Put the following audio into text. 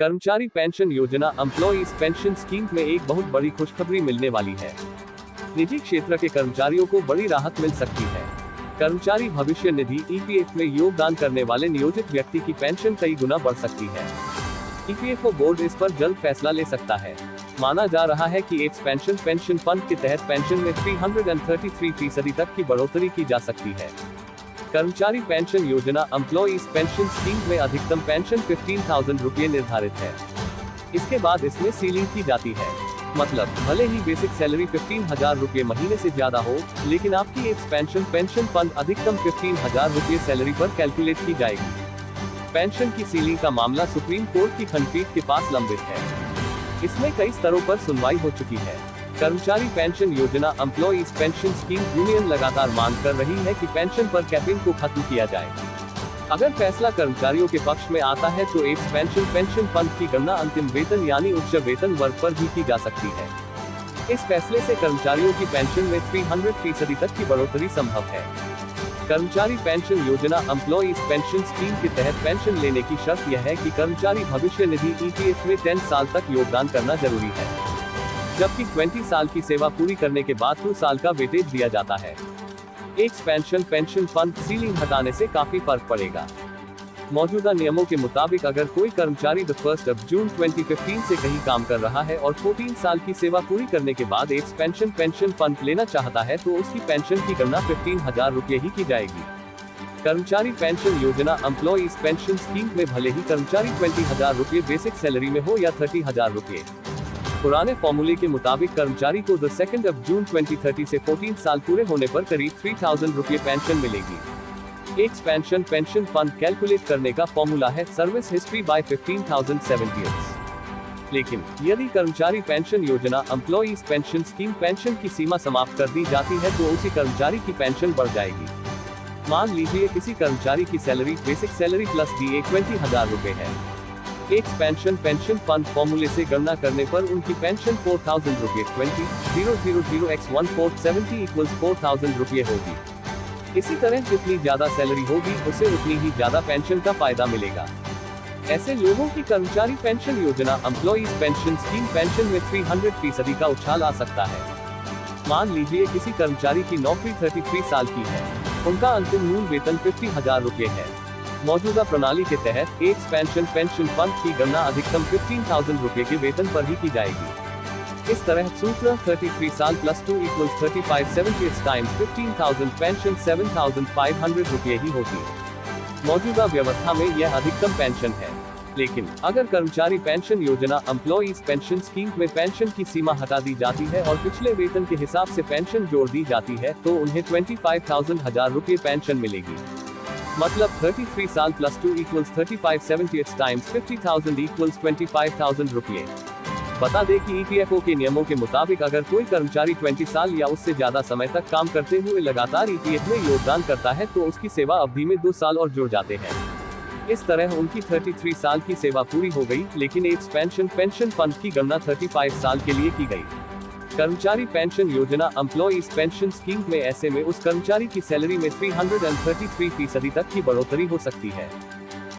कर्मचारी पेंशन योजना employees pension scheme में एक बहुत बड़ी खुशखबरी मिलने वाली है। निजी क्षेत्र के कर्मचारियों को बड़ी राहत मिल सकती है। कर्मचारी भविष्य निधि ईपीएफ में योगदान करने वाले नियोजित व्यक्ति की पेंशन कई गुना बढ़ सकती है। ईपीएफओ बोर्ड इस पर जल्द फैसला ले सकता है। माना जा रहा है कि एक्सपेंशन पेंशन फंड के तहत पेंशन में 333% तक की बढ़ोतरी की जा सकती है। कर्मचारी पेंशन योजना एम्प्लॉइज पेंशन स्कीम में अधिकतम पेंशन 15,000 रुपये निर्धारित है। इसके बाद इसमें सीलिंग की जाती है। मतलब भले ही बेसिक सैलरी 15,000 रुपये महीने से ज्यादा हो, लेकिन आपकी एक्सपेंशन पेंशन फंड अधिकतम 15,000 रुपये सैलरी पर कैलकुलेट की जाएगी। पेंशन की सीलिंग का मामला सुप्रीम कोर्ट की खंडपीठ के पास लंबित है। इसमें कई स्तरों पर सुनवाई हो चुकी है। कर्मचारी पेंशन योजना एम्प्लॉइज पेंशन स्कीम यूनियन लगातार मांग कर रही है कि पेंशन पर कैपिंग को खत्म किया जाए। अगर फैसला कर्मचारियों के पक्ष में आता है तो एक्सपेंशन पेंशन फंड की गणना अंतिम वेतन यानी उच्च वेतन वर्ग पर भी की जा सकती है। इस फैसले से कर्मचारियों की पेंशन में 300% तक की बढ़ोतरी संभव है। कर्मचारी पेंशन योजना एम्प्लॉइज पेंशन स्कीम के तहत पेंशन लेने की शर्त यह है कि कर्मचारी भविष्य निधि ईपीएफ में 10 साल तक योगदान करना जरूरी है, जबकि 20 साल की सेवा पूरी करने के बाद 2 साल का वेटेज दिया जाता है। एक्सपेंशन पेंशन फंड सीलिंग हटाने से काफी फर्क पड़ेगा। मौजूदा नियमों के मुताबिक अगर कोई कर्मचारी 1 जून 2015 से कहीं काम कर रहा है और 14 साल की सेवा पूरी करने के बाद एक्सपेंशन पेंशन फंड लेना चाहता है तो उसकी पेंशन की गणना 15,000 रुपये ही की जाएगी। कर्मचारी पेंशन योजना एम्प्लॉइज पेंशन स्कीम में भले ही कर्मचारी 20,000 रुपये बेसिक सैलरी में हो या 30,000 रुपये, पुराने फॉर्मूले के मुताबिक कर्मचारी को 2 जून 2030 से 14 साल पूरे होने पर करीब 3,000 रुपये पेंशन मिलेगी। एक्सपेंशन पेंशन फंड कैलकुलेट करने का फॉर्मूला है सर्विस हिस्ट्री बाय 15,070 ईयर्स। लेकिन यदि कर्मचारी पेंशन योजना एम्प्लॉइज पेंशन स्कीम पेंशन की सीमा समाप्त कर दी जाती है तो उसी कर्मचारी की पेंशन बढ़ जाएगी। मान लीजिए किसी कर्मचारी की salary basic salary plus DA 20,000 रुपये है। एक्सपेंशन पेंशन फंड फॉर्मूले से गणना करने पर उनकी पेंशन 4,000 रुपये 20,000x1,470 = 4,000 रुपये होगी। इसी तरह जितनी ज्यादा सैलरी होगी उसे उतनी ही ज्यादा पेंशन का फायदा मिलेगा। ऐसे लोगों की कर्मचारी पेंशन योजना एम्प्लॉइज पेंशन स्कीम पेंशन में 300% का उछाल आ सकता है। मान लीजिए किसी कर्मचारी की नौकरी 33 साल की है, उनका अंतिम मूल वेतन 50,000 रुपये है। मौजूदा प्रणाली के तहत एक्सपेंशन पेंशन फंड की गणना अधिकतम 15,000 रुपये के वेतन पर ही की जाएगी। इस तरह सूत्र 33 साल + 2 = 3570 टाइम्स 15,000 पेंशन 7,500 रुपये ही होगी। मौजूदा व्यवस्था में यह अधिकतम पेंशन है। लेकिन अगर कर्मचारी पेंशन योजना एम्प्लॉइज पेंशन स्कीम में पेंशन की सीमा हटा दी जाती है और पिछले वेतन के हिसाब से पेंशन जोड़ दी जाती है तो उन्हें 25,000 रुपये पेंशन मिलेगी। मतलब 33 साल + 2 = 3570 टाइम्स 50,000 = 25,000 रुपये। बता दें कि ईपीएफओ के नियमों के मुताबिक अगर कोई कर्मचारी 20 साल या उससे ज्यादा समय तक काम करते हुए लगातार ईपीएफ में योगदान करता है तो उसकी सेवा अवधि में 2 साल और जुड़ जाते हैं। इस तरह उनकी 33 साल की सेवा पूरी हो गई, लेकिन एक्सपेंशन पेंशन फंड की गणना 35 साल के लिए की गई। कर्मचारी पेंशन योजना एम्प्लॉइज पेंशन स्कीम में ऐसे में उस कर्मचारी की सैलरी में 333% तक की बढ़ोतरी हो सकती है।